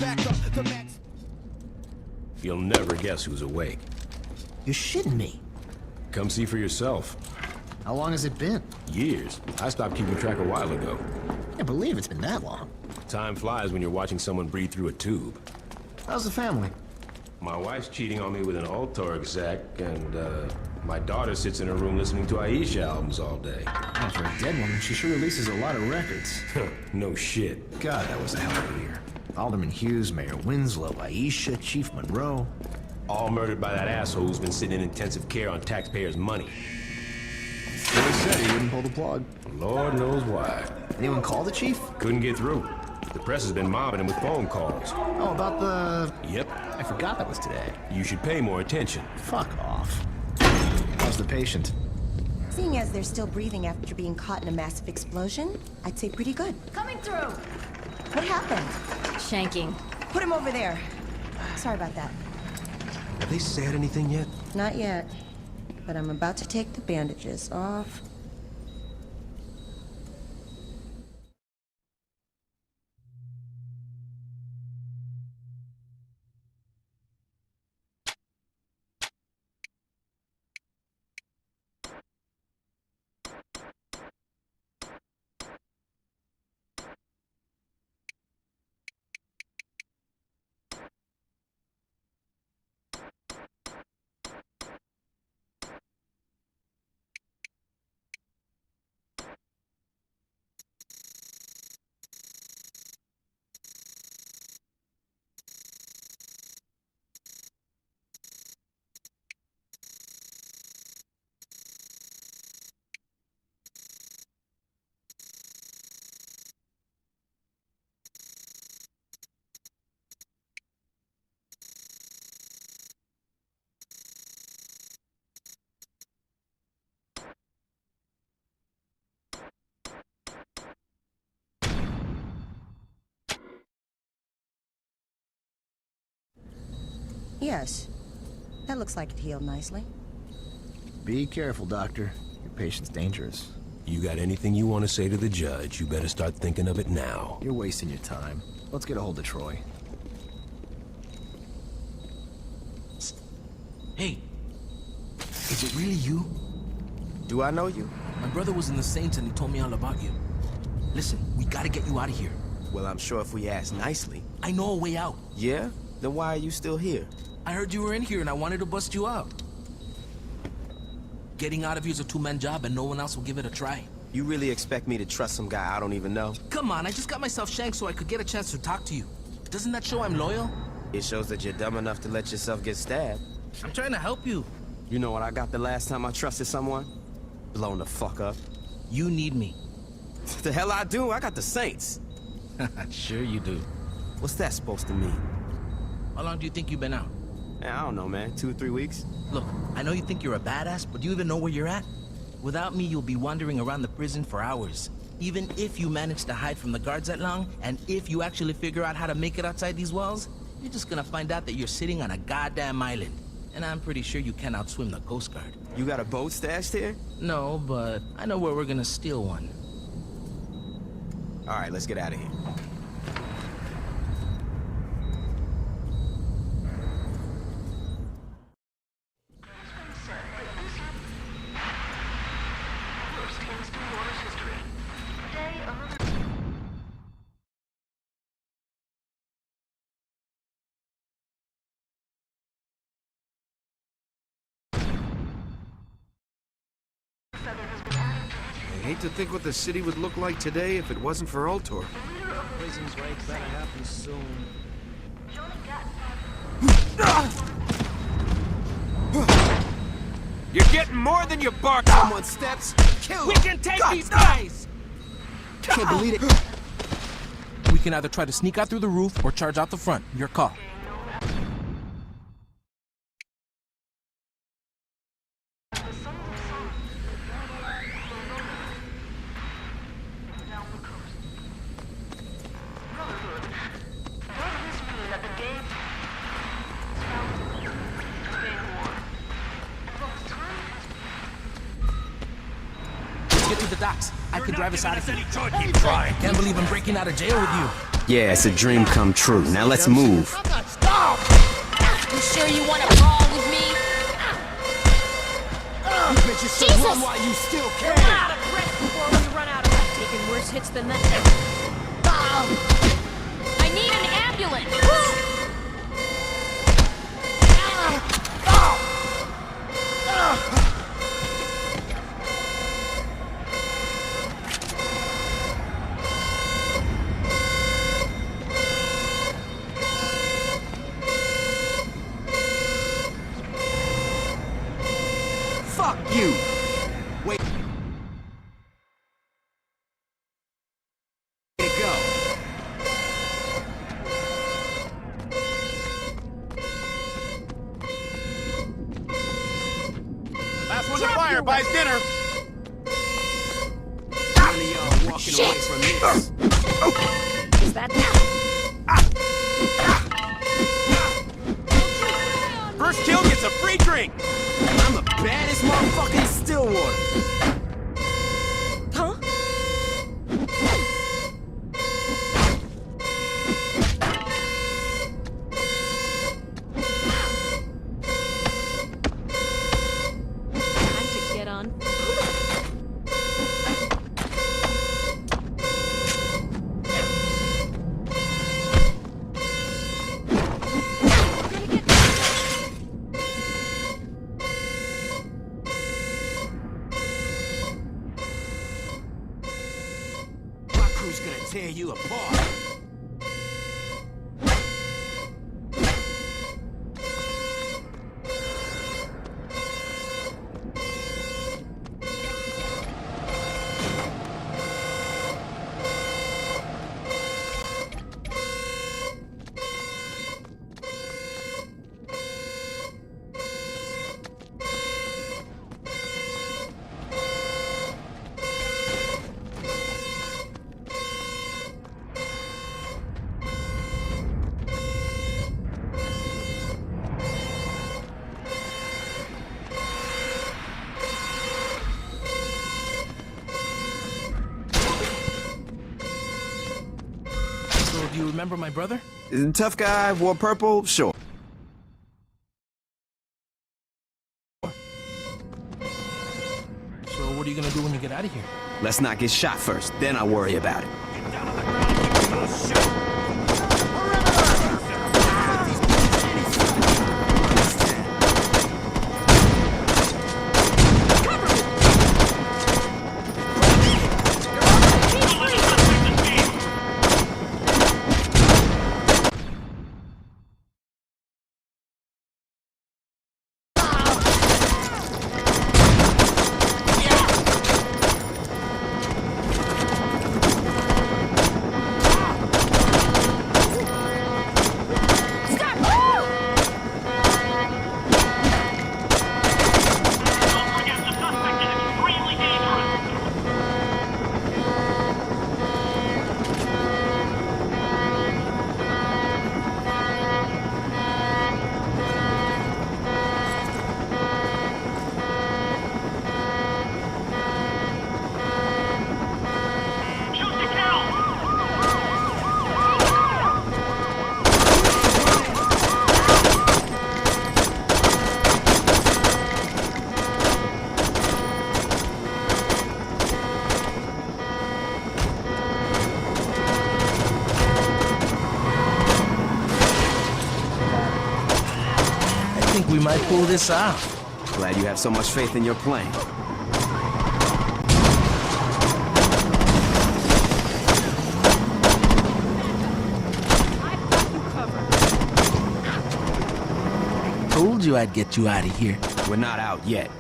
back up the max. You'll never guess who's awake. You're shitting me. Come see for yourself. How long has it been? Years. I stopped keeping track a while ago. I can't believe it's been that long. Time flies when you're watching someone breathe through a tube. How's the family? My wife's cheating on me with an Altor exec, and my daughter sits in her room listening to Aisha albums all day. Well, for a dead woman, she sure releases a lot of records. No shit. God, that was a hell of a year. Alderman Hughes, Mayor Winslow, Aisha, Chief Monroe. All murdered by that asshole who's been sitting in intensive care on taxpayers' money. Billy said he wouldn't pull the plug. Lord knows why. Anyone call the chief? Couldn't get through. The press has been mobbing him with phone calls. Oh, about the... Yep. I forgot that was today. You should pay more attention. Fuck off. How's the patient? Seeing as they're still breathing after being caught in a massive explosion, I'd say pretty good. Coming through! What happened? Shanking. Put him over there. Sorry about that. Have they said anything yet? Not yet. But I'm about to take the bandages off. Yes. That looks like it healed nicely. Be careful, Doctor. Your patient's dangerous. You got anything you want to say to the judge, you better start thinking of it now. You're wasting your time. Let's get a hold of Troy. Hey, is it really you? Do I know you? My brother was in the Saints and he told me all about you. Listen, we gotta get you out of here. Well, I'm sure if we ask nicely. I know a way out. Yeah? Then why are you still here? I heard you were in here and I wanted to bust you out. Getting out of here is a two-man job and no one else will give it a try. You really expect me to trust some guy I don't even know? Come on, I just got myself shanked so I could get a chance to talk to you. Doesn't that show I'm loyal? It shows that you're dumb enough to let yourself get stabbed. I'm trying to help you. You know what I got the last time I trusted someone? Blown the fuck up. You need me. The hell I do? I got the Saints. Sure you do. What's that supposed to mean? How long do you think you've been out? I don't know, man. 2 or 3 weeks? Look, I know you think you're a badass, but do you even know where you're at? Without me, you'll be wandering around the prison for hours. Even if you manage to hide from the guards that long, and if you actually figure out how to make it outside these walls, you're just gonna find out that you're sitting on a goddamn island. And I'm pretty sure you can't outswim the Coast Guard. You got a boat stashed here? No, but I know where we're gonna steal one. All right, let's get out of here. I hate to think what the city would look like today if it wasn't for Altor. Prison's right better happen soon. You're getting more than your bark. Someone steps, kill him. We can take these guys! Can't believe it. We can either try to sneak out through the roof or charge out the front. Your call. Get to the docks. I can drive us out of here. Keep trying. Can't believe I'm breaking out of jail with you. Yeah, it's a dream come true. Now let's move. Stop! You sure you want to brawl with me? You bitches should Jesus! run while you still can. Run out of breath before we run out of breath. Taking worse hits than that. I need an ambulance. Fuck you. Wait. Way to go. Last one to fire buys dinner. None of y'all walking away from this. Is that First kill gets a free drink. I'm the baddest motherfucker in Stillwater. Huh? time to get on? My crew's gonna tear you apart. So, do you remember my brother? Tough guy, wore purple, sure. So, what are you gonna do when you get out of here? Let's not get shot first, then I'll worry about it. I think we might pull this out. Glad you have so much faith in your plan. Told you I'd get you out of here. We're not out yet.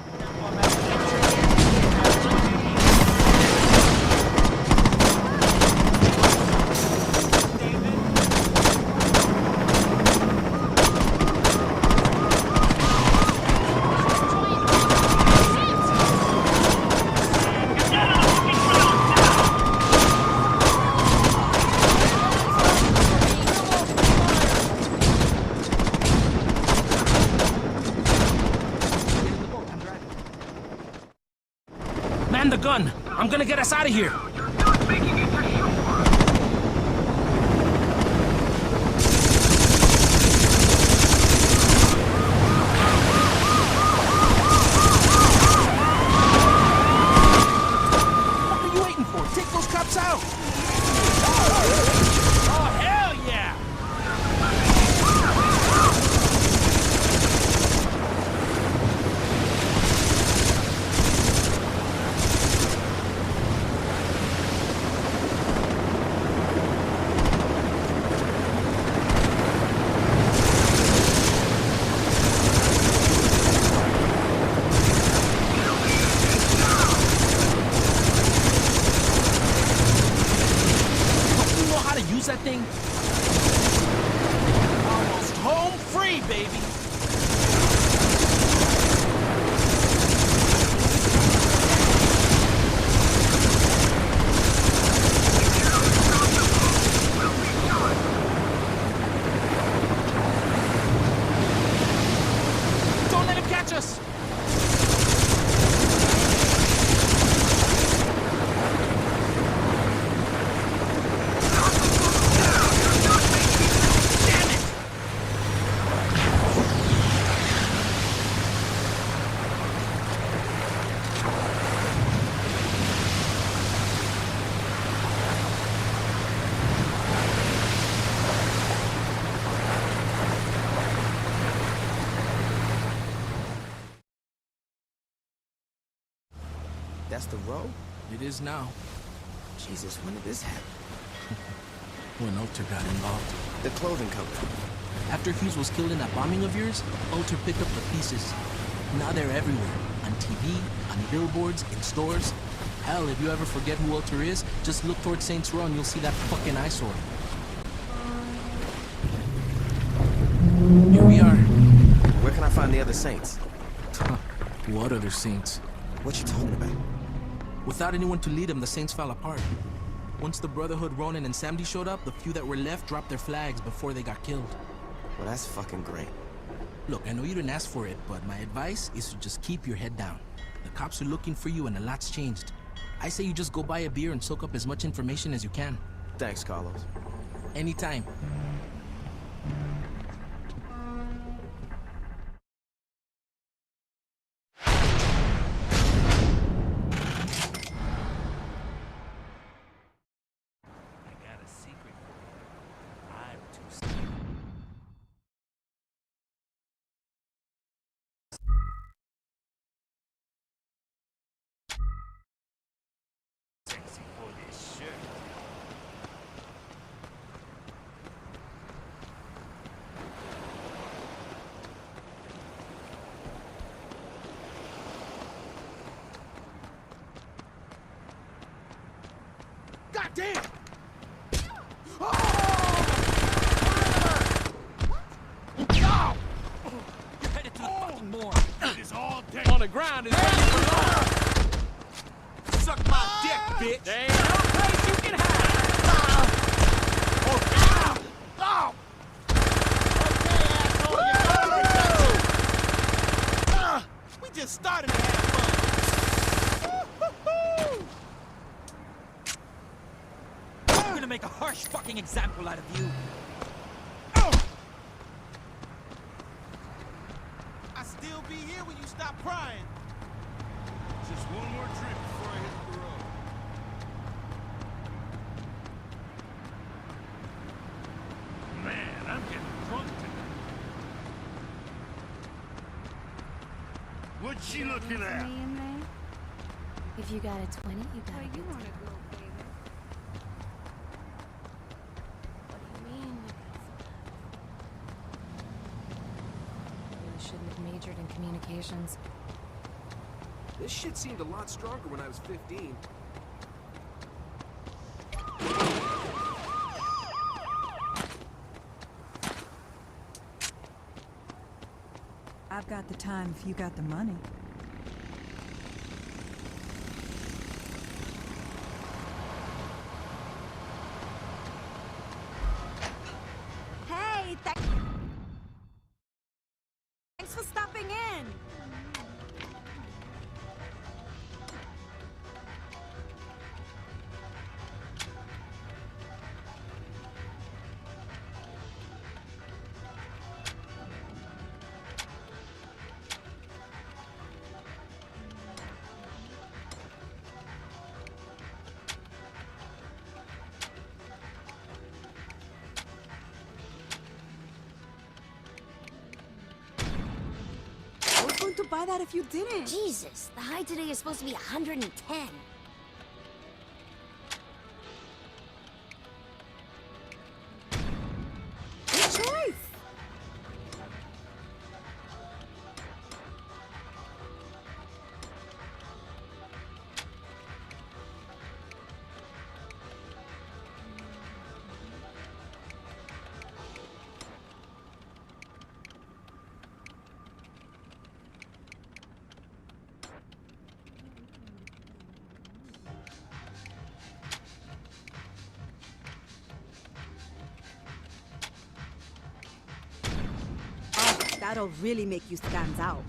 Man the gun! I'm gonna get us out of here! Don't let him catch us! That's the road? It is now. Jesus, when did this happen? When Ulter got involved. The clothing company. After Hughes was killed in that bombing of yours, Ulter picked up the pieces. Now they're everywhere. On TV, on billboards, in stores. Hell, if you ever forget who Ulter is, just look towards Saints Row and you'll see that fucking eyesore. Here we are. Where can I find the other Saints? What other Saints? What you talking about? Without anyone to lead them, the Saints fell apart. Once the Brotherhood, Ronin, and Samdi showed up, the few that were left dropped their flags before they got killed. Well, that's fucking great. Look, I know you didn't ask for it, but my advice is to just keep your head down. The cops are looking for you and a lot's changed. I say you just go buy a beer and soak up as much information as you can. Thanks, Carlos. Anytime. God damn! You're headed to the fucking morgue. It is all day. On the ground is where you belong. Suck my dick, bitch. There ain't no place you can hide. We just started to have fun. I'm gonna make a harsh fucking example out of you. I'll still be here when you stop crying. Just one more drink before I hit the road. Man, I'm getting drunk tonight. What's she looking at? Me in there? If you got a 20, you got a good time. What do you mean? Really shouldn't have majored in communications. This shit seemed a lot stronger when I was 15. I've got the time if you got the money. Hey, thanks for stopping in. I was going to buy that if you didn't. Jesus, the high today is supposed to be 110. Good choice. That'll really make you stand out.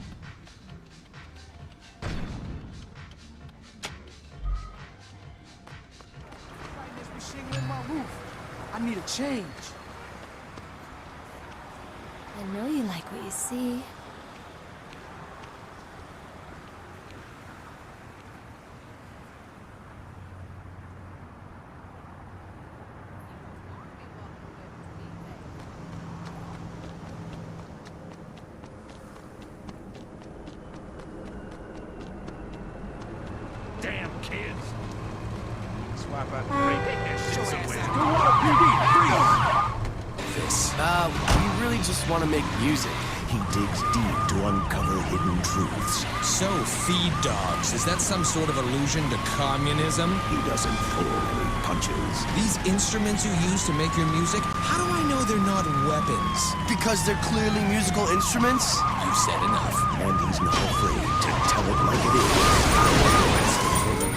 This machine on my roof. I need a change. I know you like what you see. Damn kids. Swap out the break. Take that shit somewhere. We really just want to make music. He digs deep to uncover hidden truths. So, feed dogs, is that some sort of allusion to communism? He doesn't pull any punches. These instruments you use to make your music, how do I know they're not weapons? Because they're clearly musical instruments? You've said enough. And he's not afraid to tell it like it is.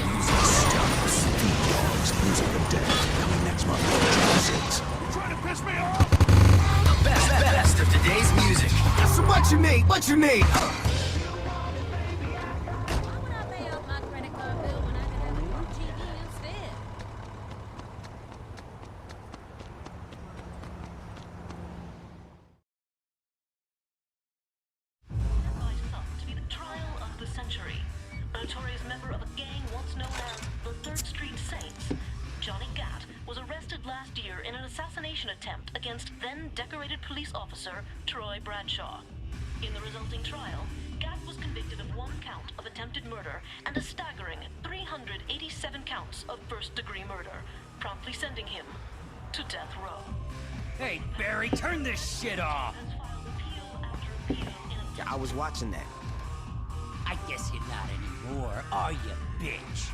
Music stops. Feed Dogs, Music of Death, coming next month on Channel 6. You trying to piss me off? Best of today's music. So what you need? What you need? To be the trial of the century. A notorious member of a gang once known as the 3rd Street Saints, Johnny Gat, was arrested last year in an assassination attempt against then-decorated police officer Troy Bradshaw. In the resulting trial, Gat was convicted of 1 count of attempted murder and a staggering 387 counts of first-degree murder, promptly sending him to death row. Hey, Barry, turn this shit off. Has filed appeal after appeal in a I was watching that. I guess you're not anymore, are you, bitch?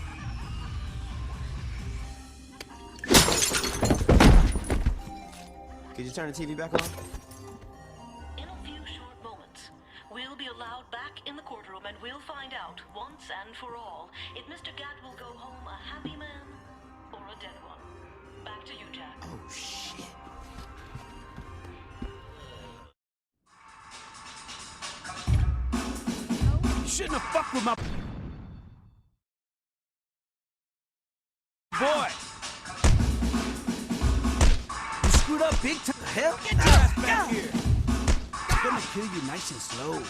Could you turn the TV back on? In a few short moments, we'll be allowed back in the courtroom and we'll find out, once and for all, if Mr. Gat will go home a happy man or a dead one. Back to you, Jack. Oh, shit. You shouldn't have fucked with my boy. You screwed up big time. Hell, get your ass back here. I'm gonna kill you nice and slow.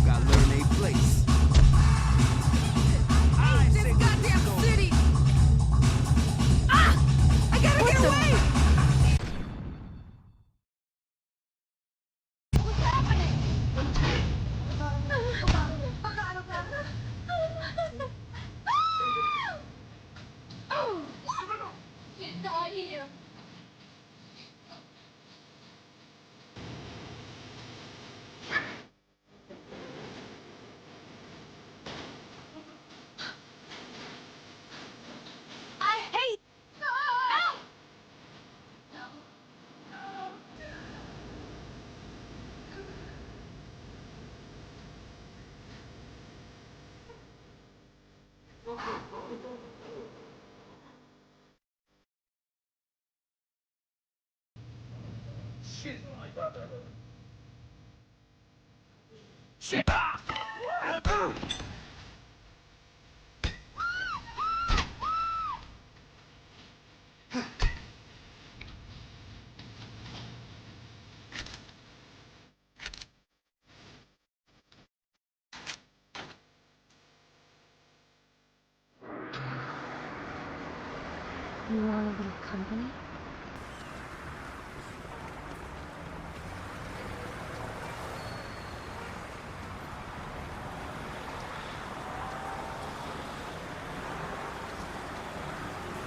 Gotta learn a place. This goddamn city! Ah! I gotta get away! What's happening? Get out here. I hate. No. No. You want a little company?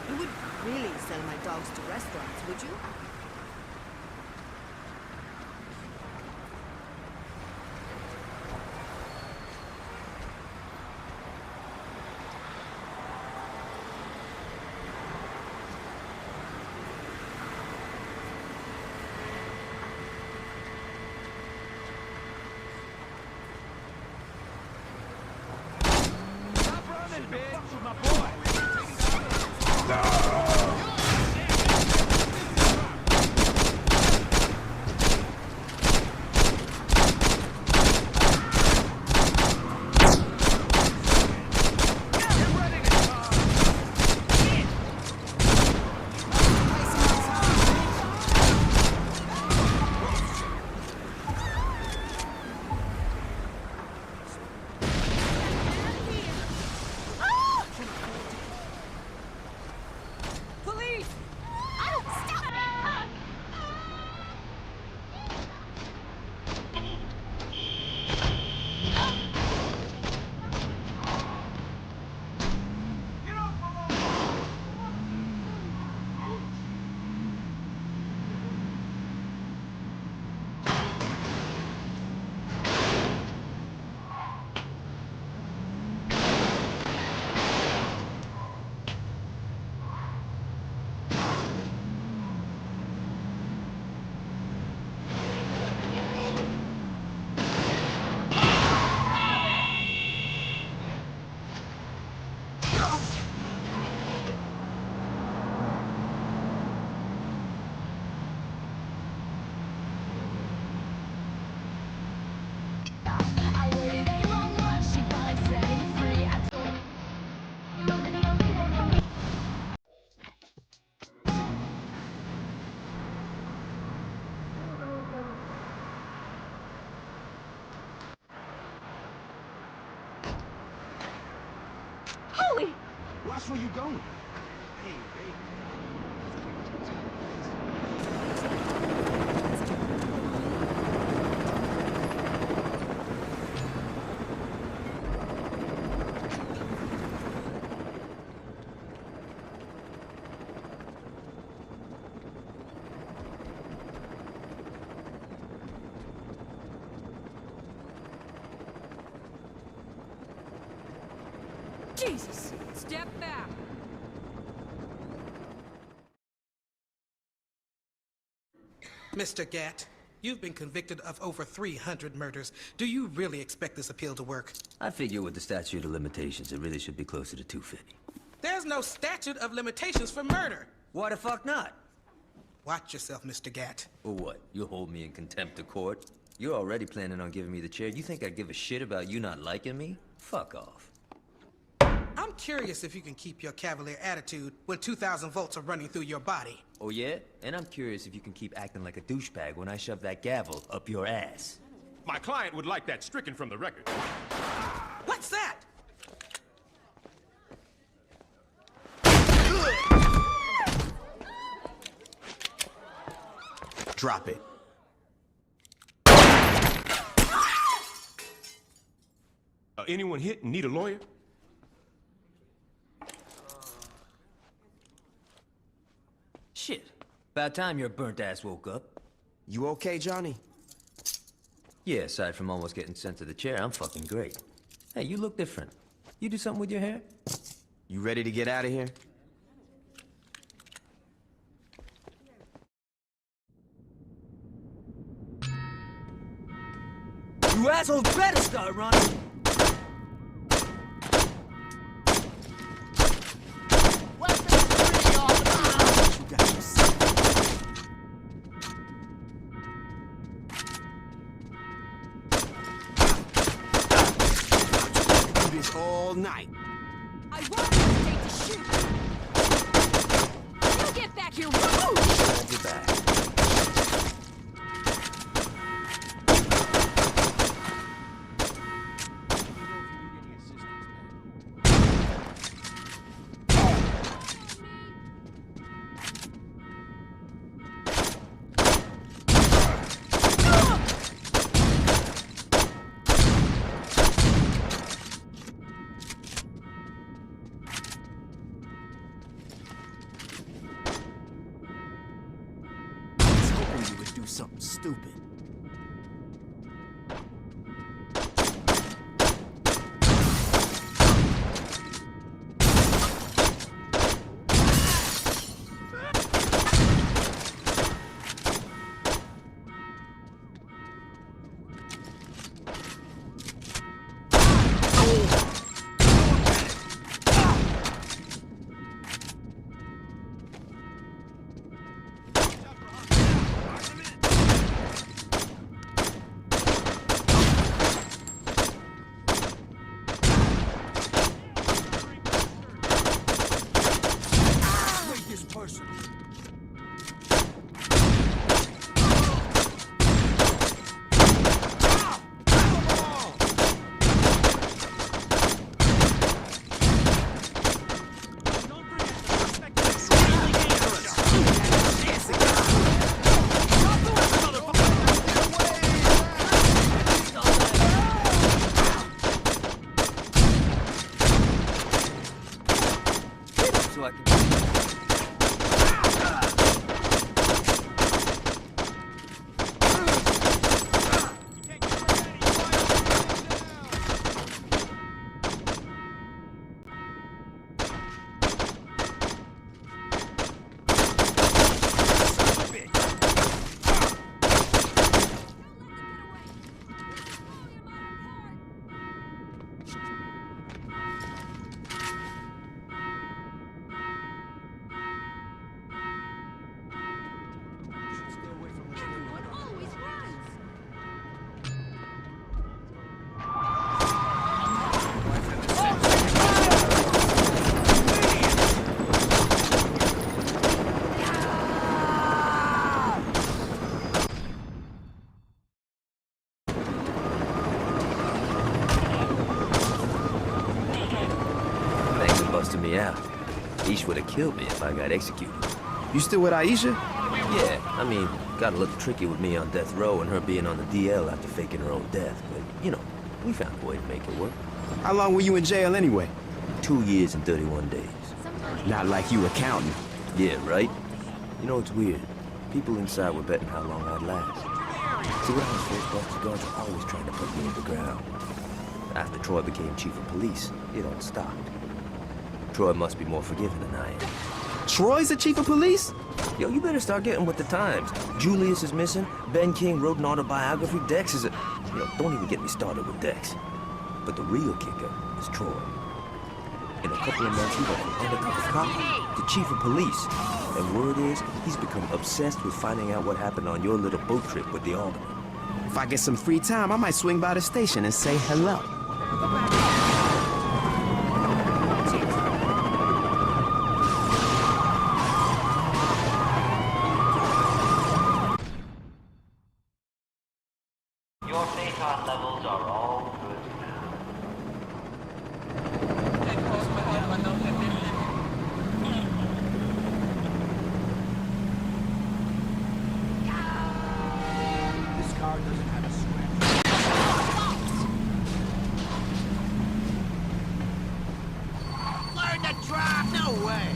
You would really sell my dogs to restaurants, would you? Stop running, bitch. With my boy. Watch where you going. Hey, baby. Jesus! Step back! Mr. Gatt, you've been convicted of over 300 murders. Do you really expect this appeal to work? I figure with the statute of limitations, it really should be closer to 250. There's no statute of limitations for murder. Why the fuck not? Watch yourself, Mr. Gatt. Or what? You'll hold me in contempt of court? You're already planning on giving me the chair. You think I'd give a shit about you not liking me? Fuck off. I'm curious if you can keep your cavalier attitude when 2,000 volts are running through your body. Oh yeah? And I'm curious if you can keep acting like a douchebag when I shove that gavel up your ass. My client would like that stricken from the record. What's that? Drop it. Anyone hit and need a lawyer? Shit. About time your burnt ass woke up. You okay, Johnny? Yeah, aside from almost getting sent to the chair, I'm fucking great. Hey, you look different. You do something with your hair? You ready to get out of here? You assholes better start running! All night. I want you to shoot! You get back here! Woo! I'll be back. You would do something stupid. would have killed me if I got executed. You still with Aisha? Yeah, I mean, got a little tricky with me on death row and her being on the DL after faking her own death. But, you know, we found a way to make it work. How long were you in jail anyway? 2 years and 31 days. Not like you were counting. Yeah, right? You know, it's weird. People inside were betting how long I'd last. See, when I was first busted, guards were always trying to put me in the ground. After Troy became chief of police, it all stopped. Troy must be more forgiving than I am. Troy's the chief of police? Yo, you better start getting with the times. Julius is missing. Ben King wrote an autobiography. Dex is a... Yo, don't even get me started with Dex. But the real kicker is Troy. In a couple of months, he went from undercover cop to chief of police. And word is, he's become obsessed with finding out what happened on your little boat trip with the alderman. If I get some free time, I might swing by the station and say hello. Your phaeton levels are all good now. This car doesn't have a scratch. Learn to drive? No way.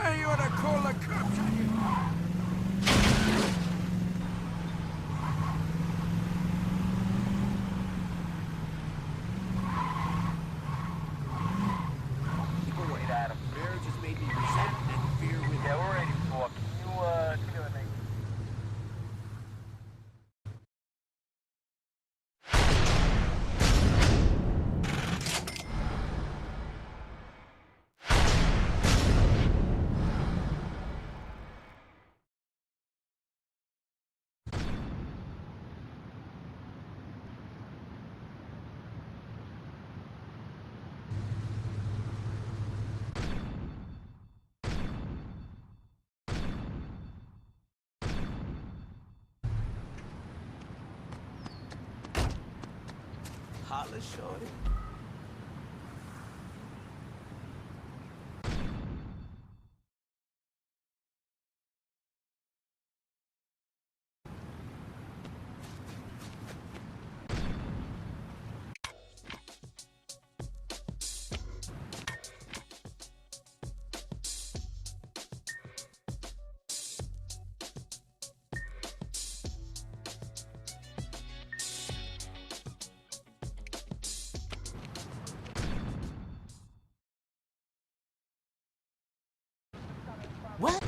Hey, you ought to call the cops on you. Wait, Adam. Fear just made me resent and fear with. Yeah, we're ready to talk. Can you give me a minute? Holla, shorty. What?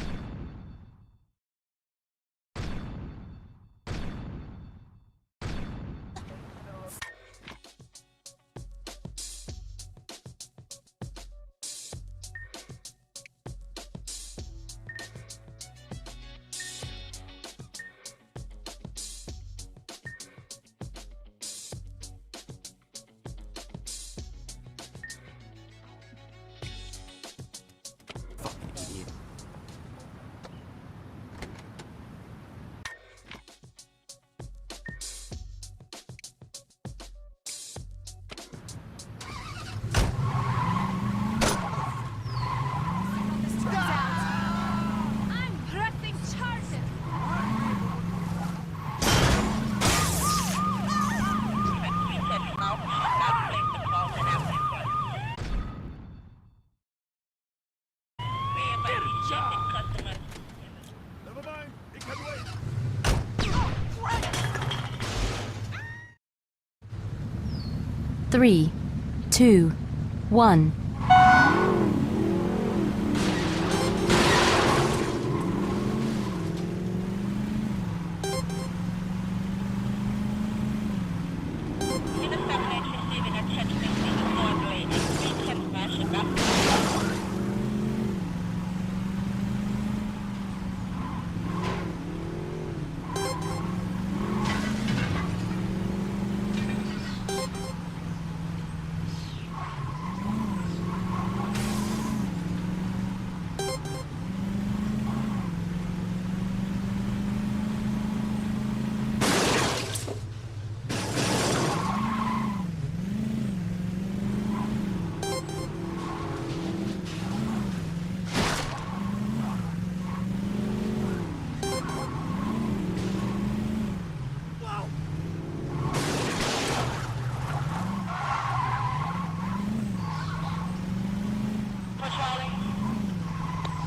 Three, two, one.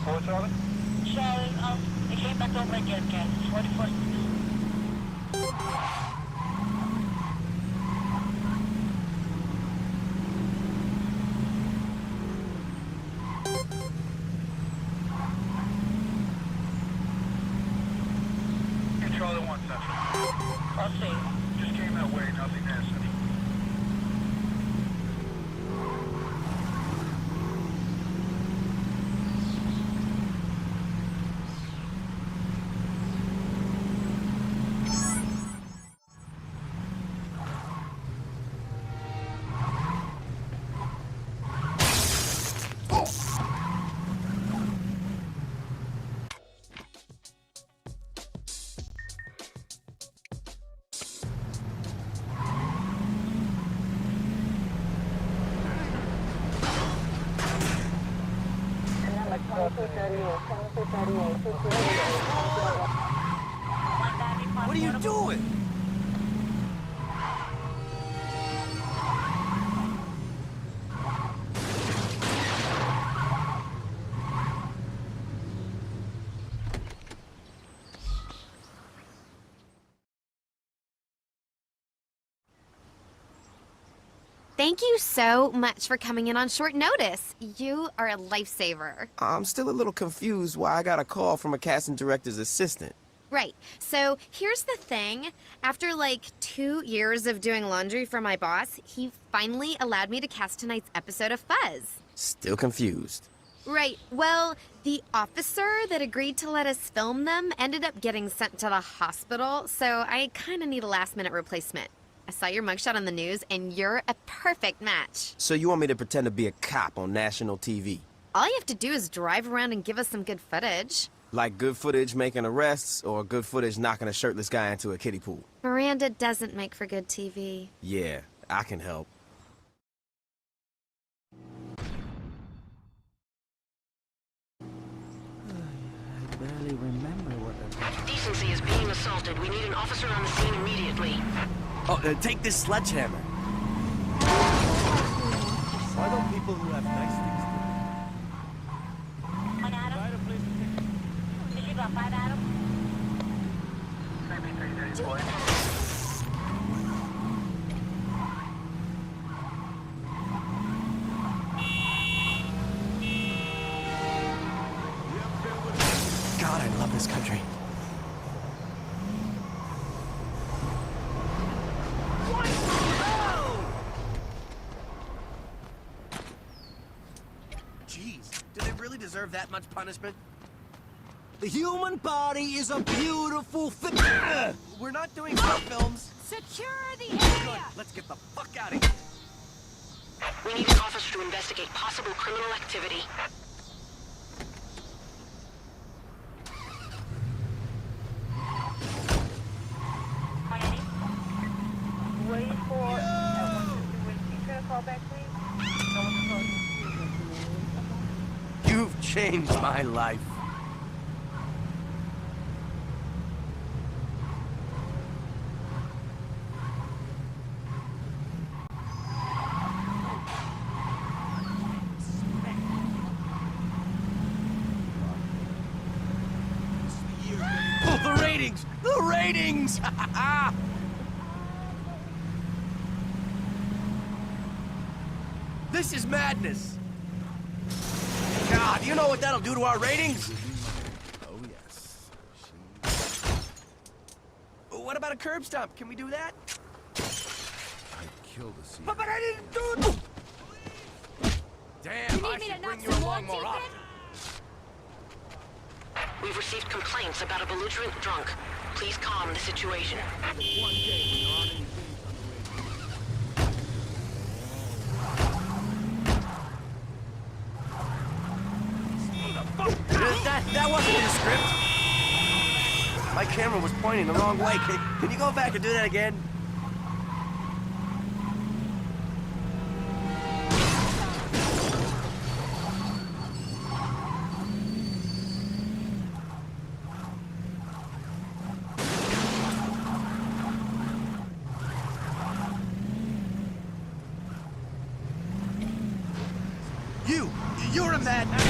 4 Charlie? Charlie, it came back over again, Ken. 21st. Charlie 1 Central. I'll see. Just came that way, nothing nasty. What are you doing? Thank you so much for coming in on short notice. You are a lifesaver. I'm still a little confused why I got a call from a casting director's assistant. Right. So here's the thing. After like 2 years of doing laundry for my boss, he finally allowed me to cast tonight's episode of Fuzz. Still confused. Right. Well, the officer that agreed to let us film them ended up getting sent to the hospital, so I kind of need a last-minute replacement. I saw your mugshot on the news, and you're a perfect match. So you want me to pretend to be a cop on national TV? All you have to do is drive around and give us some good footage. Like good footage making arrests, or good footage knocking a shirtless guy into a kiddie pool? Miranda doesn't make for good TV. Yeah, I can help. I barely remember what Decency is being assaulted. We need an officer on the scene immediately. Oh, take this sledgehammer. Why don't people who have nice things On Adam? Did you go 5 Adam? God, I love this country. Jeez, do they really deserve that much punishment? The human body is a beautiful thing. We're not doing short films. Secure the area! Let's get the fuck out of here. We need an officer to investigate possible criminal activity. Wait for... Can I call back, please? You've changed my life. Oh, the ratings! The ratings! This is madness. God, you know what that'll do to our ratings? Oh, yes. What about a curb stomp? Can we do that? I'd kill to see But I didn't do it! Damn, I should bring you along more often. We've received complaints about a belligerent drunk. Please calm the situation. That wasn't in the script. My camera was pointing the wrong way. Can you go back and do that again? You! you! You're a madman!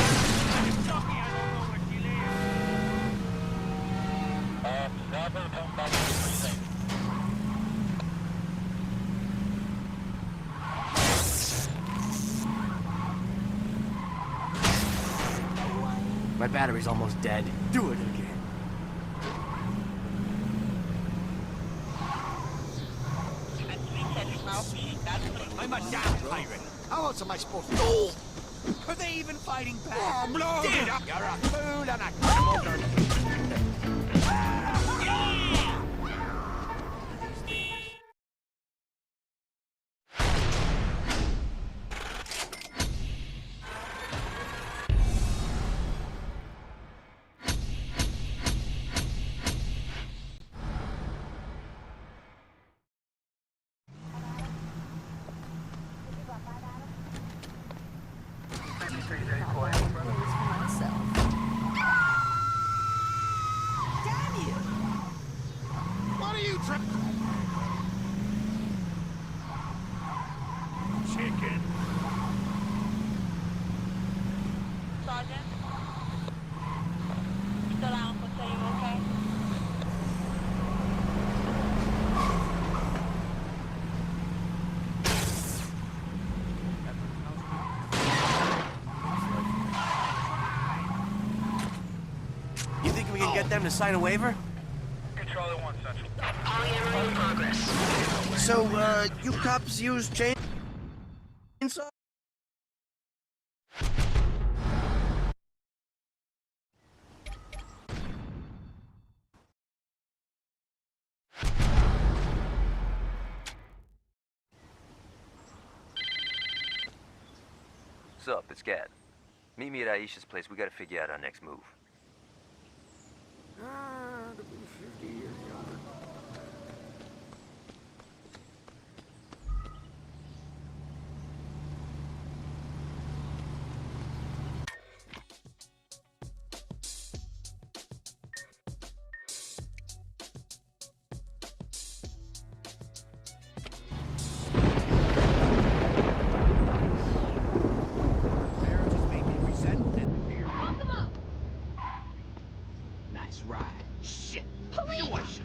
My battery's almost dead. Do it again. I'm a damn pirate. How else am I supposed to know? Are they even fighting back? Oh, blow! Damn! You're a fool and a criminal. Chicken. Sergeant? Still down for say you okay? You think we can get them to sign a waiver? Control at 1 Central. Polyamory in progress. So, you cops use chainsaw? What's up? It's Gat. Meet me at Aisha's place. We gotta figure out our next move. Nice ride. Shit. Police!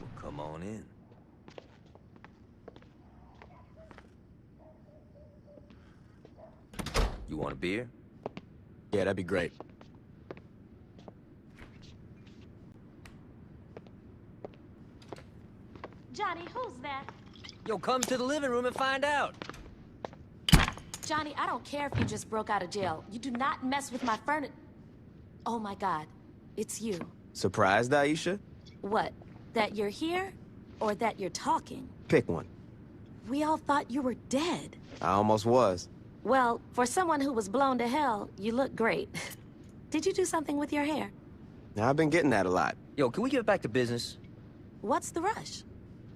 Well, come on in. You want a beer? Yeah, that'd be great. Johnny, who's that? Yo, come to the living room and find out. Johnny, I don't care if you just broke out of jail. You do not mess with my furniture. Oh my God, it's you. Surprised, Aisha? What? That you're here, or that you're talking? Pick one. We all thought you were dead. I almost was. Well, for someone who was blown to hell, you look great. Did you do something with your hair? Now, I've been getting that a lot. Yo, can we get back to business? What's the rush?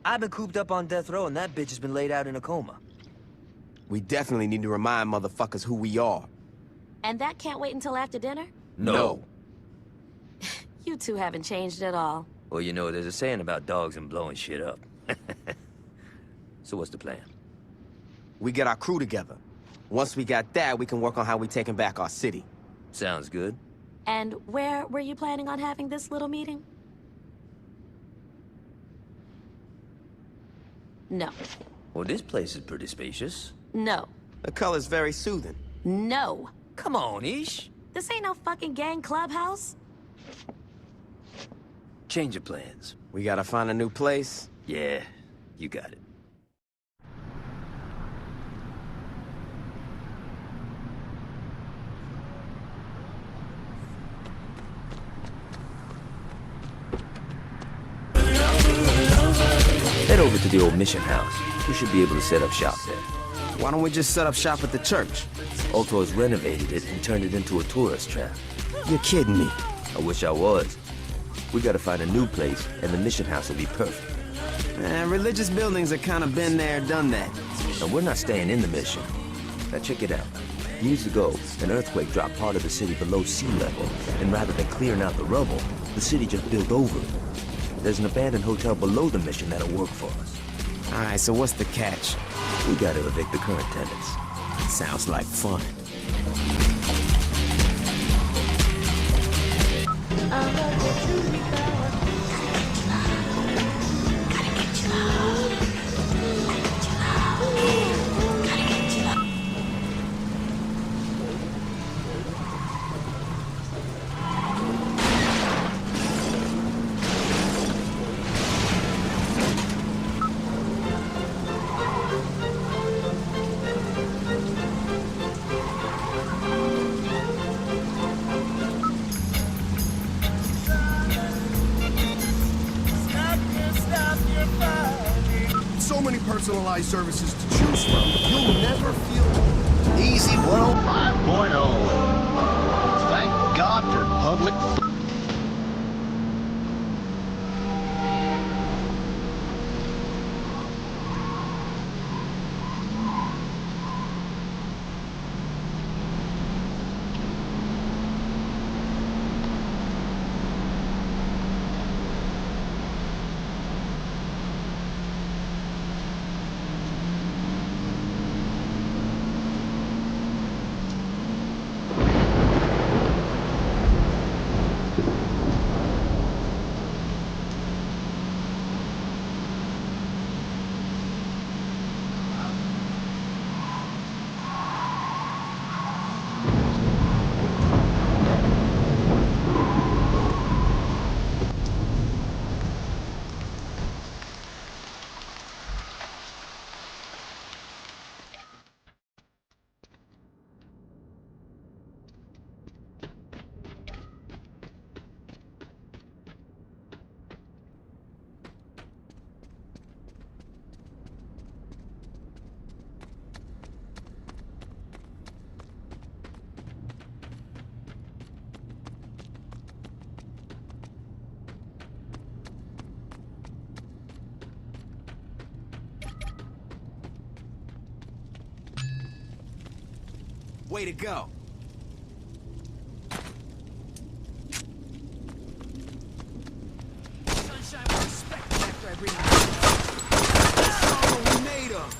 I've been cooped up on death row and that bitch has been laid out in a coma. We definitely need to remind motherfuckers who we are. And that can't wait until after dinner? No. You two haven't changed at all. Well, you know, there's a saying about dogs and blowing shit up. So what's the plan? We get our crew together. Once we got that, we can work on how we taking back our city. Sounds good. And where were you planning on having this little meeting? No. Well, this place is pretty spacious. No. The color's very soothing. No. Come on, Ish. This ain't no fucking gang clubhouse. Change of plans. We gotta find a new place Yeah, you got it. Head over to the old mission house. We should be able to set up shop there. Why don't we just set up shop at the church? Alto's renovated it and turned it into a tourist trap. You're kidding me. I wish I was. We gotta find a new place, and the mission house will be perfect. Religious buildings are kind of been there, done that. And we're not staying in the mission. Now check it out. Years ago, an earthquake dropped part of the city below sea level, and rather than clearing out the rubble, the city just built over it. There's an abandoned hotel below the mission that'll work for us. Alright, so what's the catch? We gotta evict the current tenants. Sounds like fun. So many personalized services to choose from. You'll never feel easy 105.0. Thank God for public. Way to go. Sunshine with respect after I bring you. Oh, we made 'em.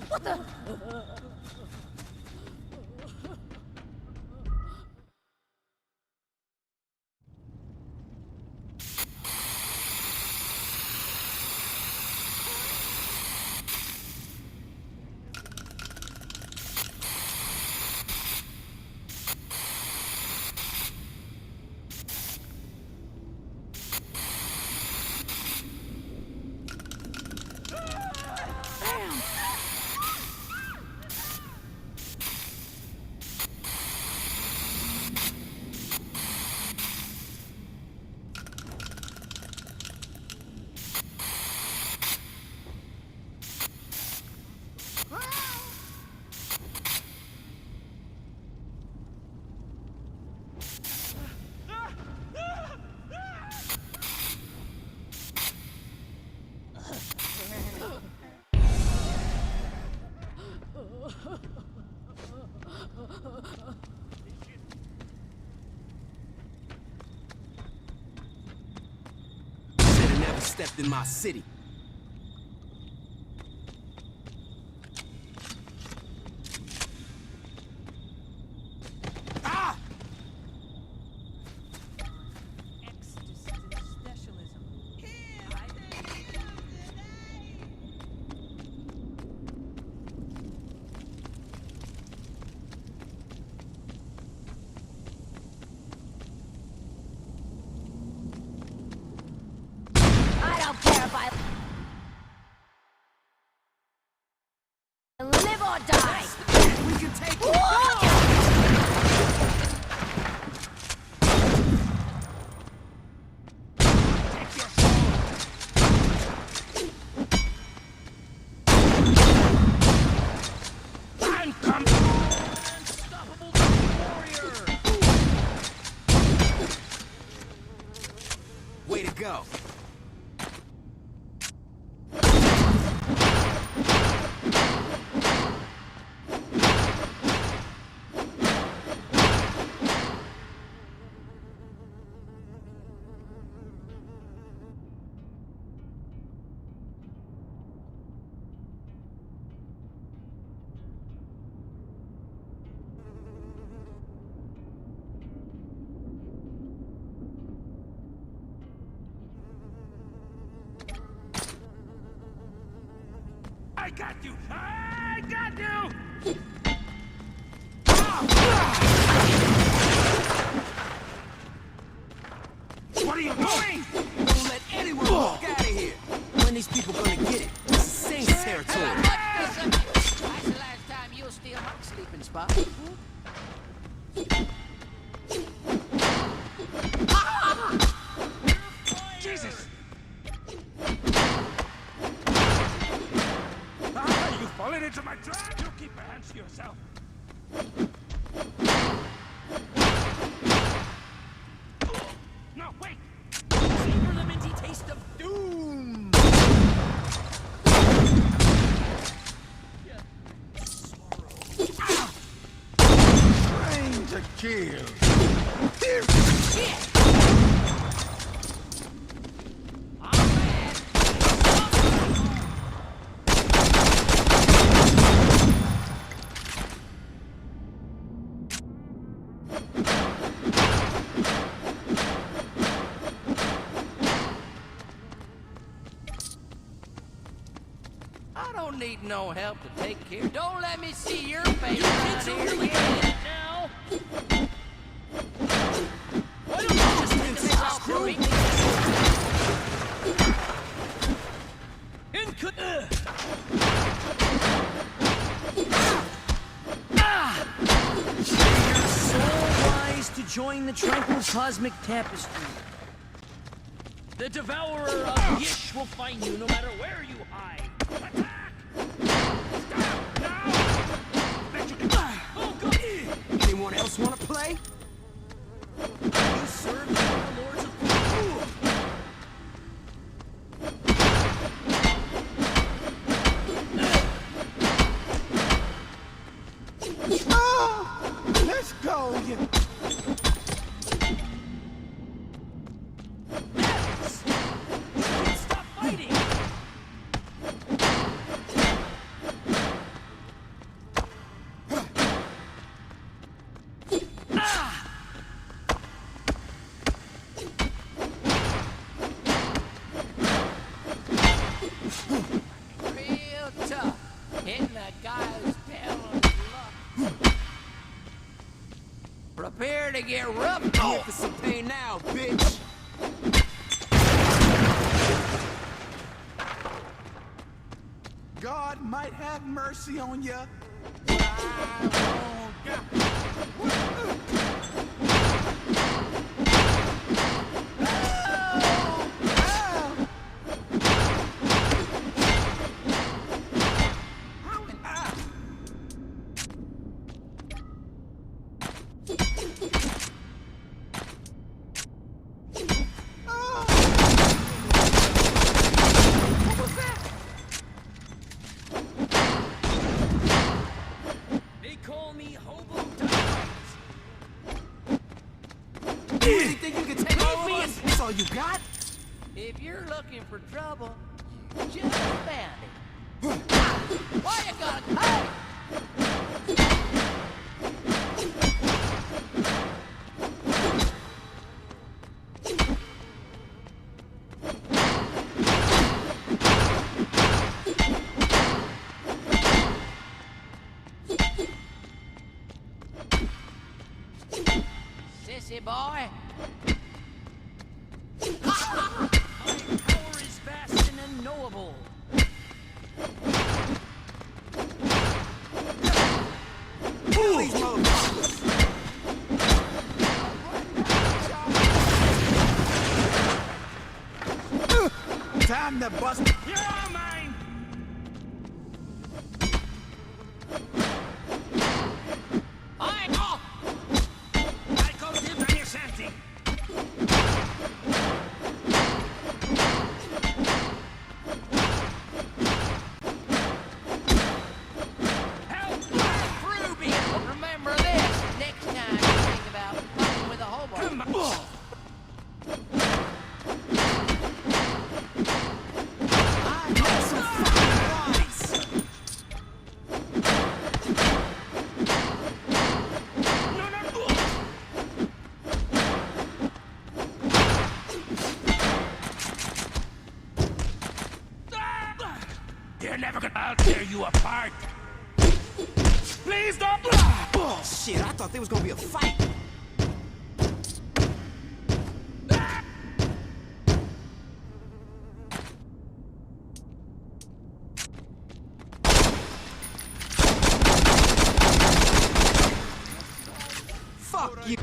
What the? Should've never stepped in my city. Live or die! We can take it! I'm coming! Unstoppable warrior! Way to go. I got you! I got you! What are you doing? Don't let anyone walk out of here. When these people gonna get it? This is Saints territory. When's the last time you steal my sleeping spot? Jesus! You fallen into my trap! You keep your hands to yourself! No, wait! Savor the minty taste of doom. Train to kill. I don't need no help to take care. Don't let me see your face around here again. Now! Why don't you just take this off for me? You're so wise to join the tranquil cosmic tapestry. The devourer of Yish will find you no matter where you hide. Attack! Stop now! Let's go, you. Stop fighting! Real tough. Hitting that guy who's down on his luck. Prepare to get rough. Here for some pain now, bitch! God might have mercy on ya. They call me Hobo Dynamite. You really think you can take all of us? That's all you got? If you're looking for trouble, you just found it. Why you gotta... Hey! Sissy boy. My power is vast and unknowable. Kill these motherfuckers. Time to bust. You're all mine! I go to Daniel Santi. Help my Ruby! Remember this next time you think about fucking with a hobo. Come on. I got some fucking rice. You're never gonna... I'll tear you apart. Please don't... Oh, shit, I thought there was gonna be a fight. Fuck you.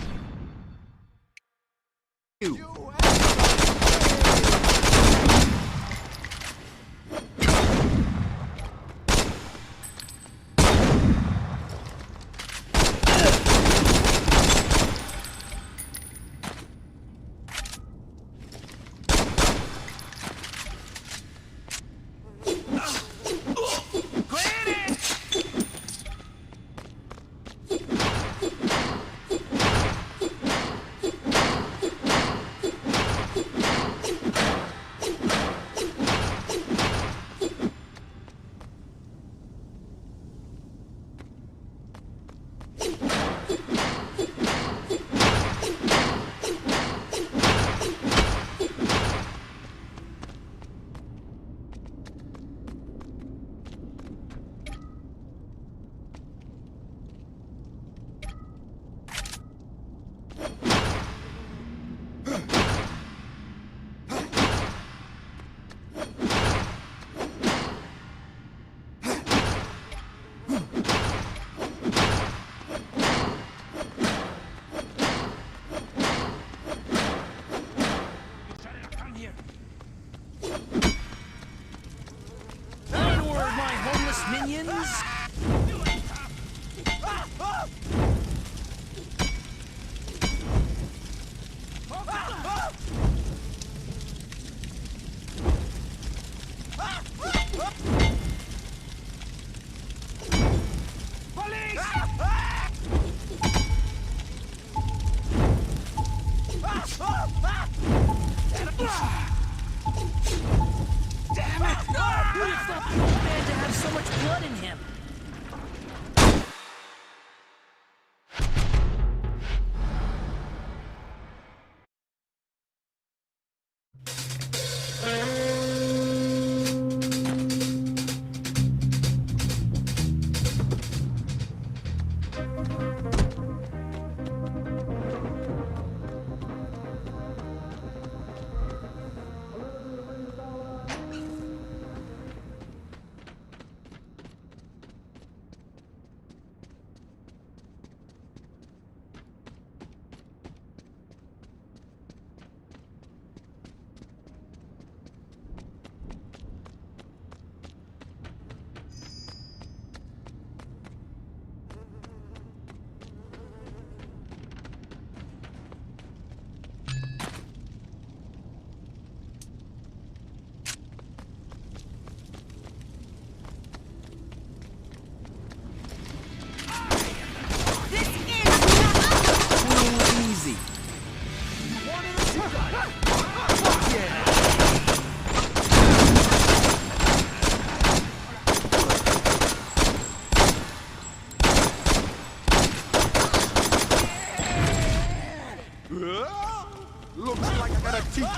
Looks like I got a teeth.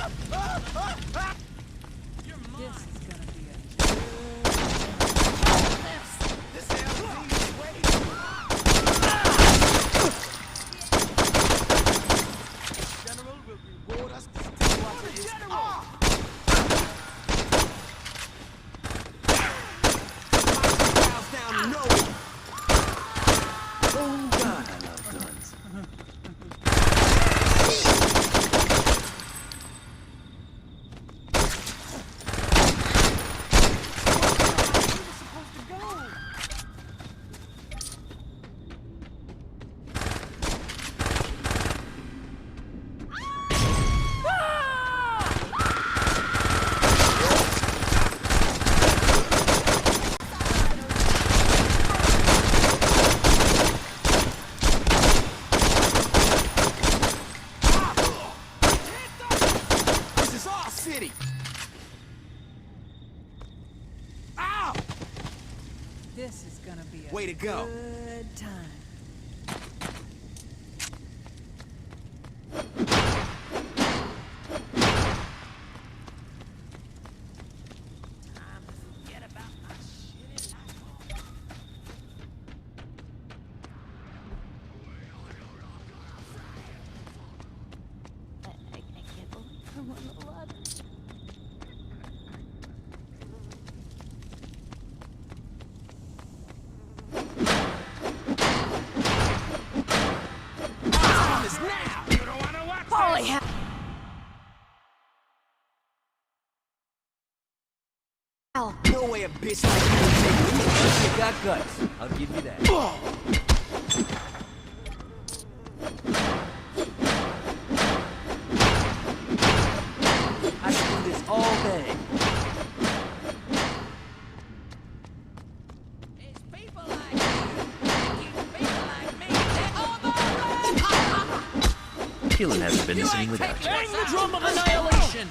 This is gonna be a General will reward us to steal out of this. Down, no. Oh, God, I love guns. This is our city. Ow! This is gonna be a Way to go. good time. I can't believe I'm on the ladder. Time is now. You don't want to watch Holy this. hell! No way a bitch like you will take me. You got guts. I'll give you that. I can do this all day. It's people like you. Keep people like me. They're all the Killing hasn't been the same without you. Bang the drum of annihilation!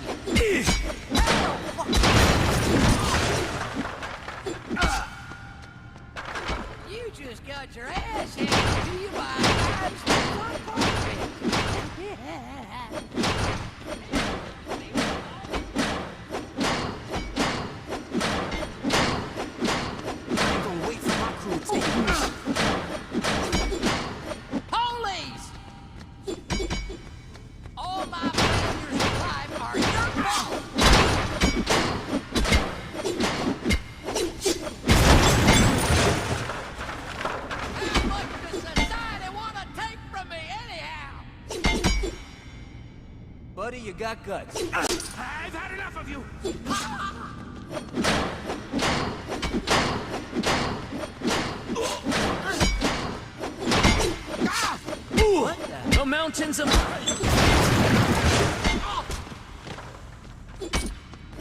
You just got your ass handed to you by a I ain't gonna wait for my crew to take me. Police! All my failures in life are your fault! How much does society want to take from me anyhow? Buddy, you got guts. I've had enough of you. What the mountains of...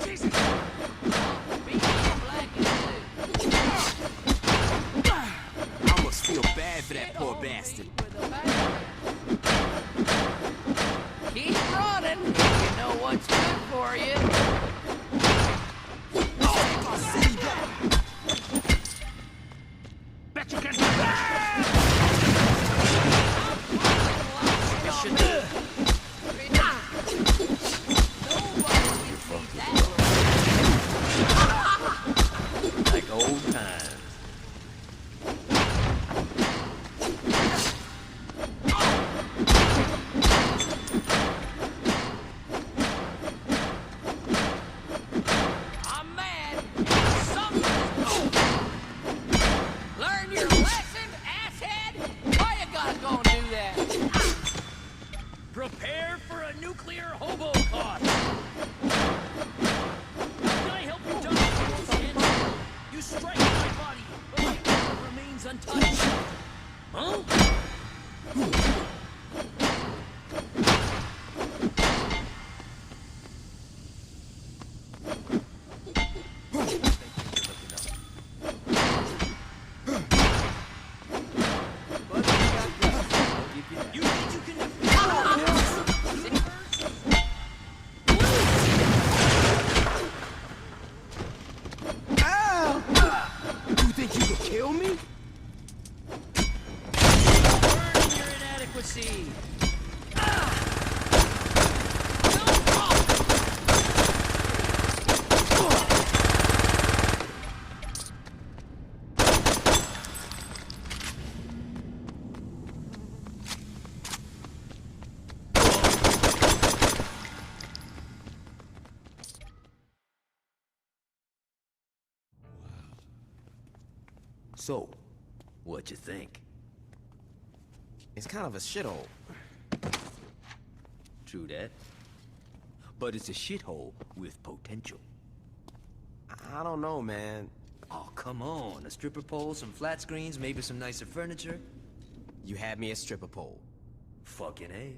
Jesus. I must feel bad for that poor bastard. Keep running if you know what's good for you. Take our city back. Bet you can do that. You should do. Like old times. I'm mad. Something. Learn your lesson, asshead. Why you guys gonna do that? Prepare for a nuclear hobo cost. How can I help you, Doctor? You strike my body, but my power remains untouched. Huh? You think you can defeat Ow! You think you could kill me? burn your inadequacy? So, what you think? It's kind of a shithole. True that. But it's a shithole with potential. I don't know, man. Oh, come on. A stripper pole, some flat screens, maybe some nicer furniture. You had me a stripper pole. Fucking A.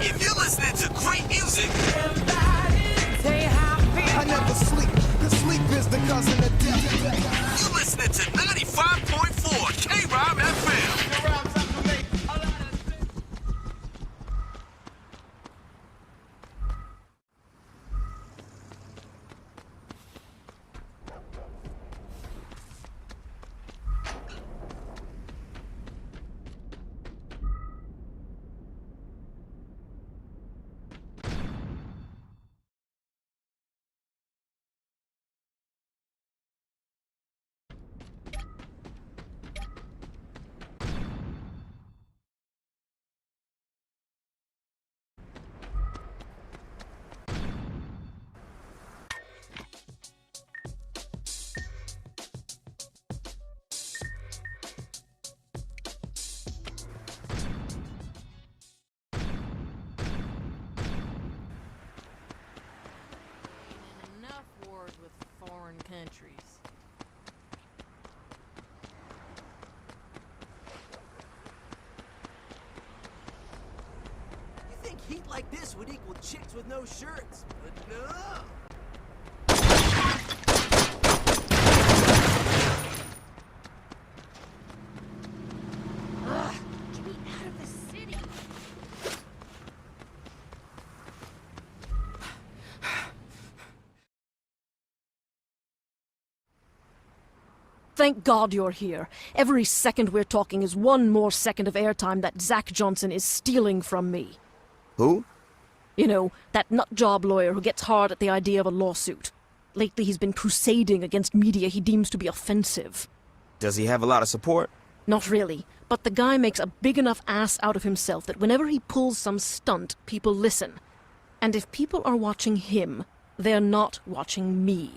If you're listening to great music, I never sleep. The sleep is the cousin of death. You're listening to 95.4 K-Rob FM. With foreign countries. You think heat like this would equal chicks with no shirts, but no. Ugh, get me out of the city. Thank God you're here. Every second we're talking is one more second of airtime that Zach Johnson is stealing from me. Who? You know, that nutjob lawyer who gets hard at the idea of a lawsuit. Lately he's been crusading against media he deems to be offensive. Does he have a lot of support? Not really, but the guy makes a big enough ass out of himself that whenever he pulls some stunt, people listen. And if people are watching him, they're not watching me.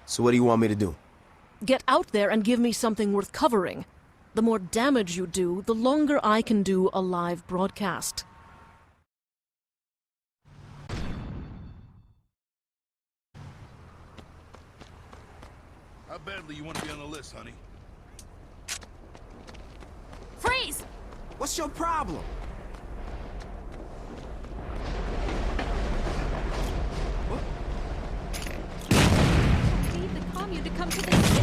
So what do you want me to do? Get out there and give me something worth covering. The more damage you do, the longer I can do a live broadcast. How badly you want to be on the list, honey? Freeze! What's your problem? I need the commune to come to the city.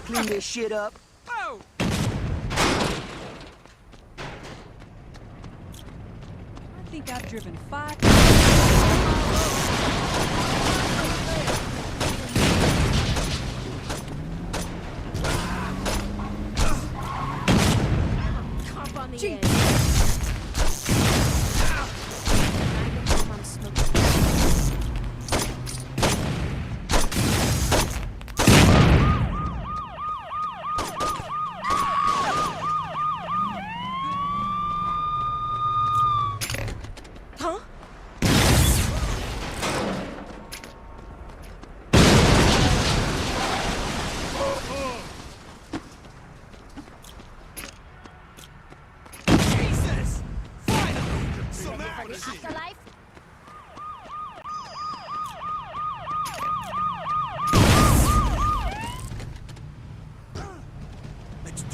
Clean this shit up. Oh! I think I've driven 5. Cop on the Gee. edge.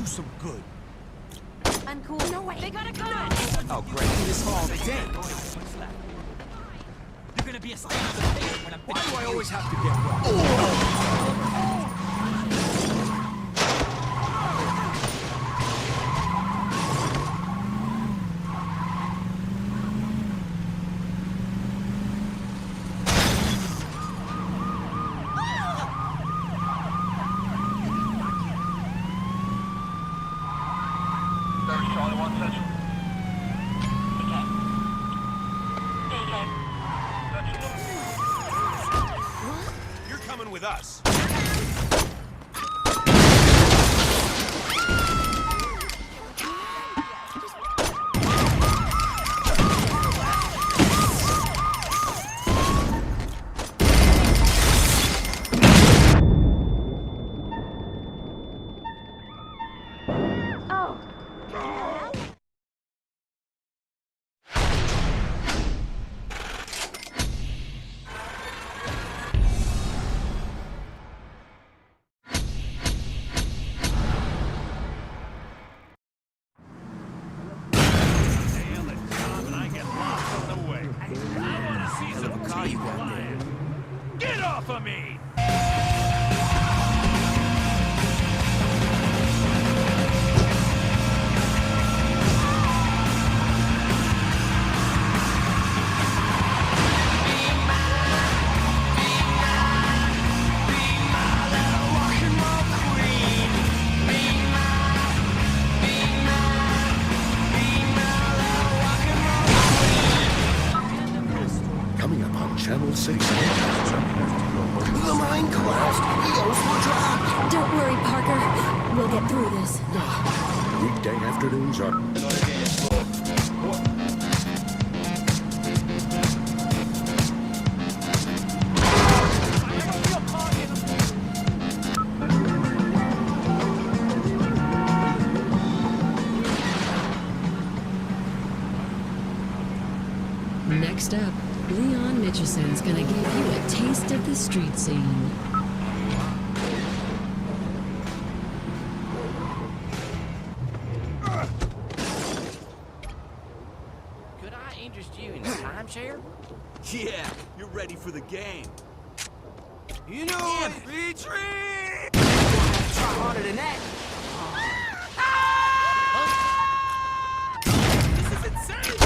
some good. Uncool. No way. They got a gun. Oh, great. This all day. You're gonna be a stain on the face when I'm. Why do I always have to get wet? Charlie 1 Central. You're coming with us. Get off of me! Coming up on Channel 6. The mine collapsed. Eos were dropped. Don't worry, Parker. We'll get through this. Weekday afternoons are... Next up, Leon Mitchison's gonna give you a taste of the street scene. Could I interest you in timeshare? Yeah, you're ready for the game. You know it! Retreat! Try harder than that. This is insane!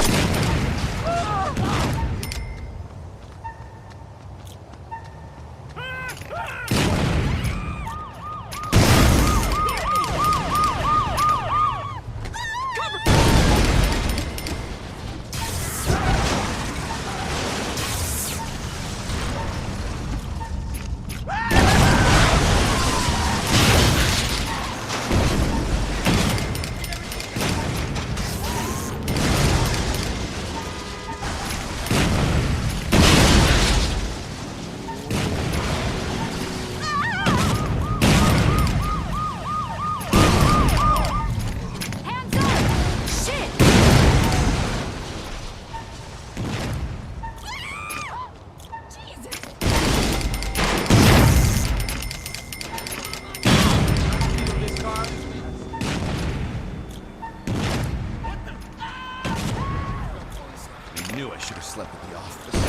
Knew I should have slept at the office.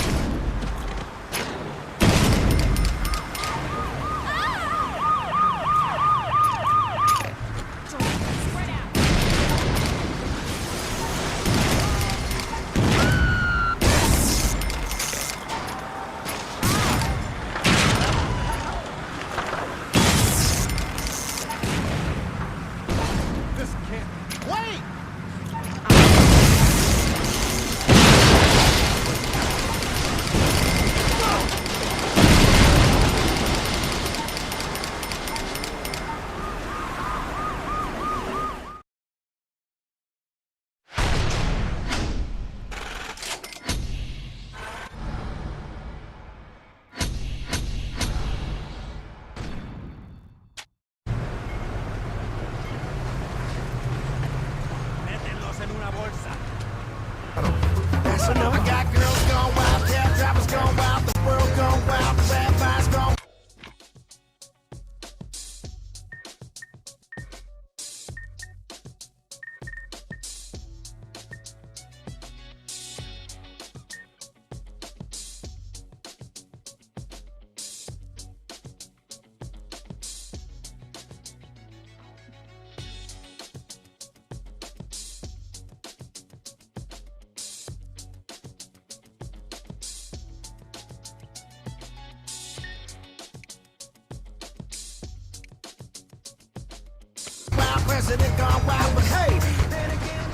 Wait! president gone wild, but hey, then again,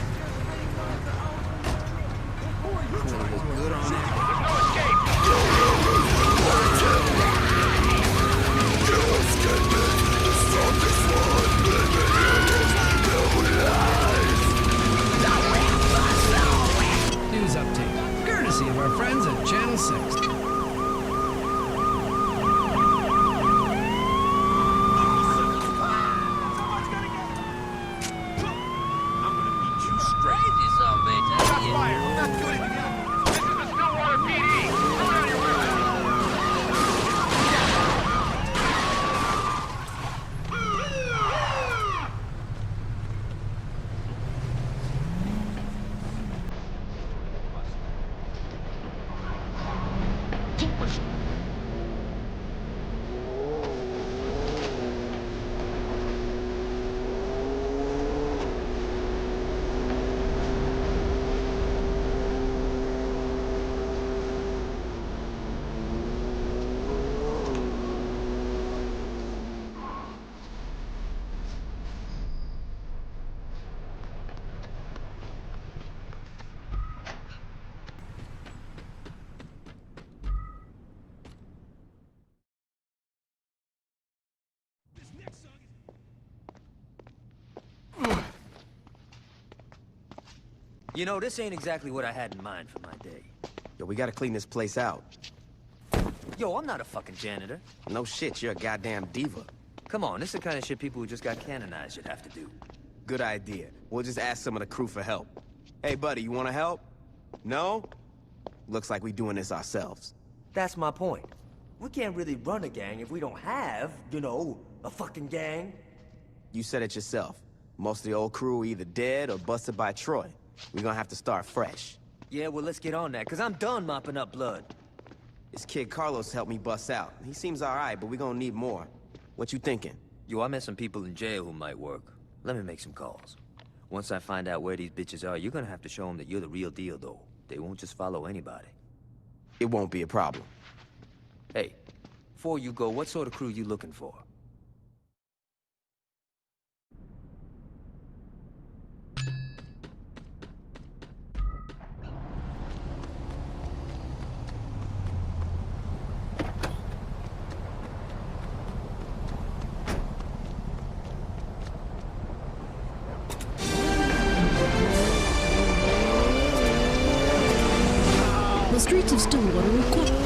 good on it. There's no escape. News update, courtesy of our friends at Channel 6. Crazy son of a bitch. That's it. Fire! I'm not doing it again. This is the Stillwater PD. Hold on your weapons. You know, this ain't exactly what I had in mind for my day. Yo, we gotta clean this place out. Yo, I'm not a fucking janitor. No shit, you're a goddamn diva. Come on, this is the kind of shit people who just got canonized should have to do. Good idea. We'll just ask some of the crew for help. Hey, buddy, you wanna help? No? Looks like we doing this ourselves. That's my point. We can't really run a gang if we don't have, you know, a fucking gang. You said it yourself. Most of the old crew are either dead or busted by Troy. We're gonna have to start fresh. Yeah, well, let's get on that, because I'm done mopping up blood. This kid Carlos helped me bust out. He seems alright, but we're gonna need more. What you thinking? Yo, I met some people in jail who might work. Let me make some calls. Once I find out where these bitches are, you're gonna have to show them that you're the real deal, though. They won't just follow anybody. It won't be a problem. Hey, before you go, what sort of crew you looking for? The streets of Stillwater are quiet.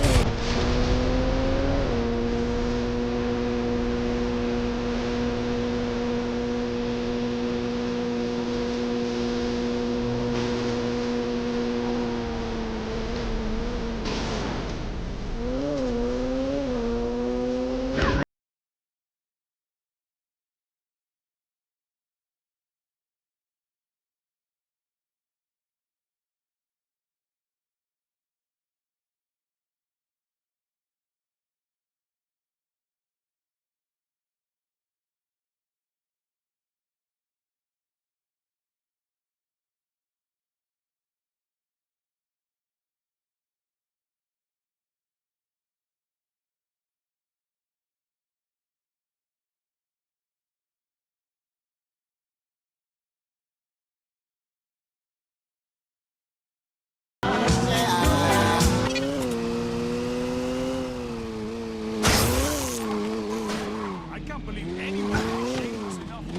I can't believe anyone is shameless enough to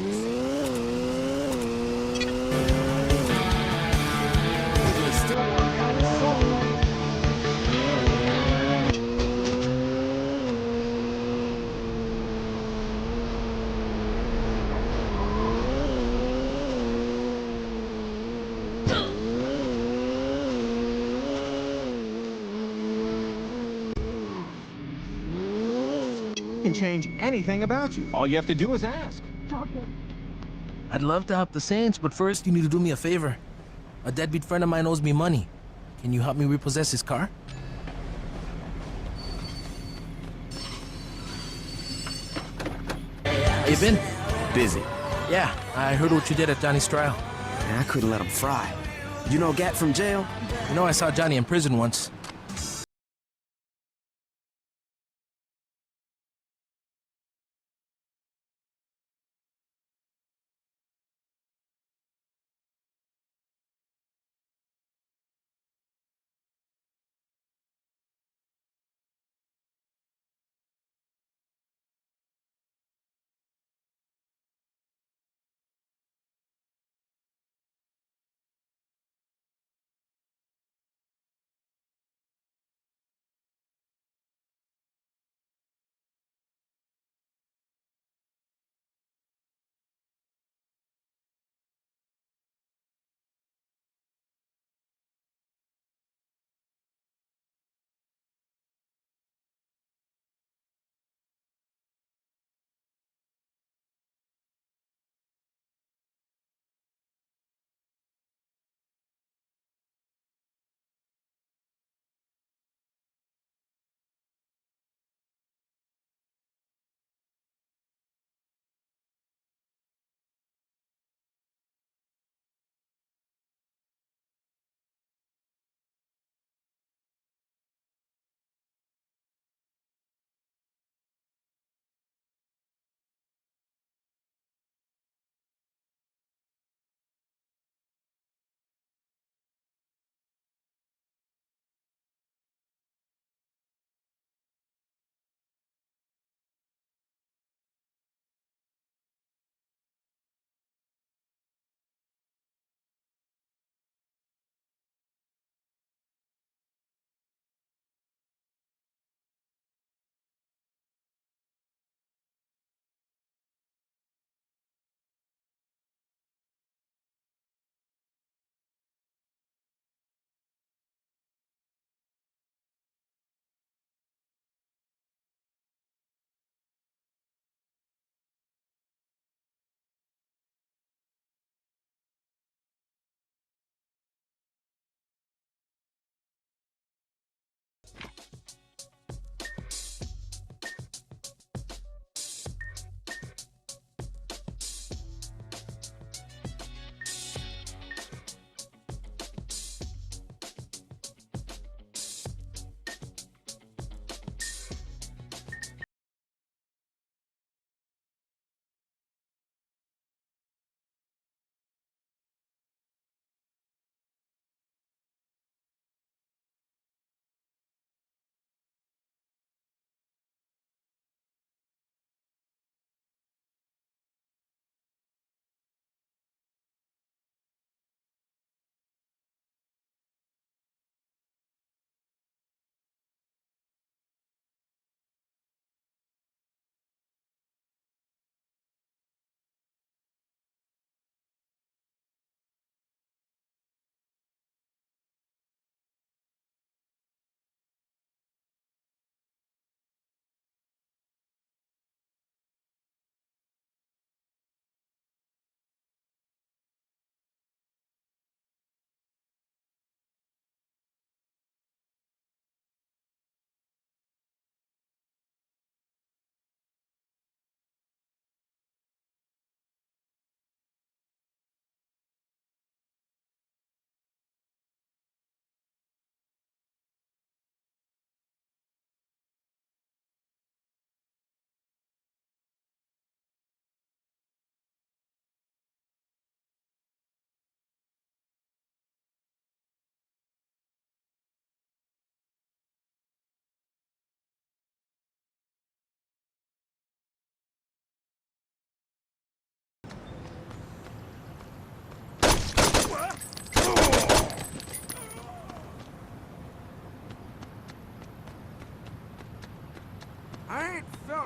Can change anything about you. All you have to do is ask. I'd love to help the Saints, but first you need to do me a favor. A deadbeat friend of mine owes me money. Can you help me repossess his car? How you been? Busy. Yeah, I heard what you did at Johnny's trial. Man, I couldn't let him fry. You know Gat from jail? You know I saw Johnny in prison once.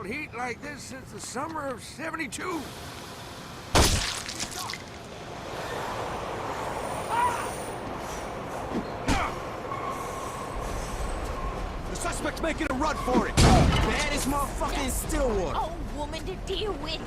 heat like this since the summer of '72. The suspect's making a run for it. Baddest motherfucker in Stillwater. Oh, woman to deal with.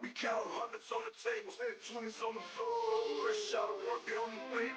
We count hundreds on the table, 20s on the floor. Shot of work on the way.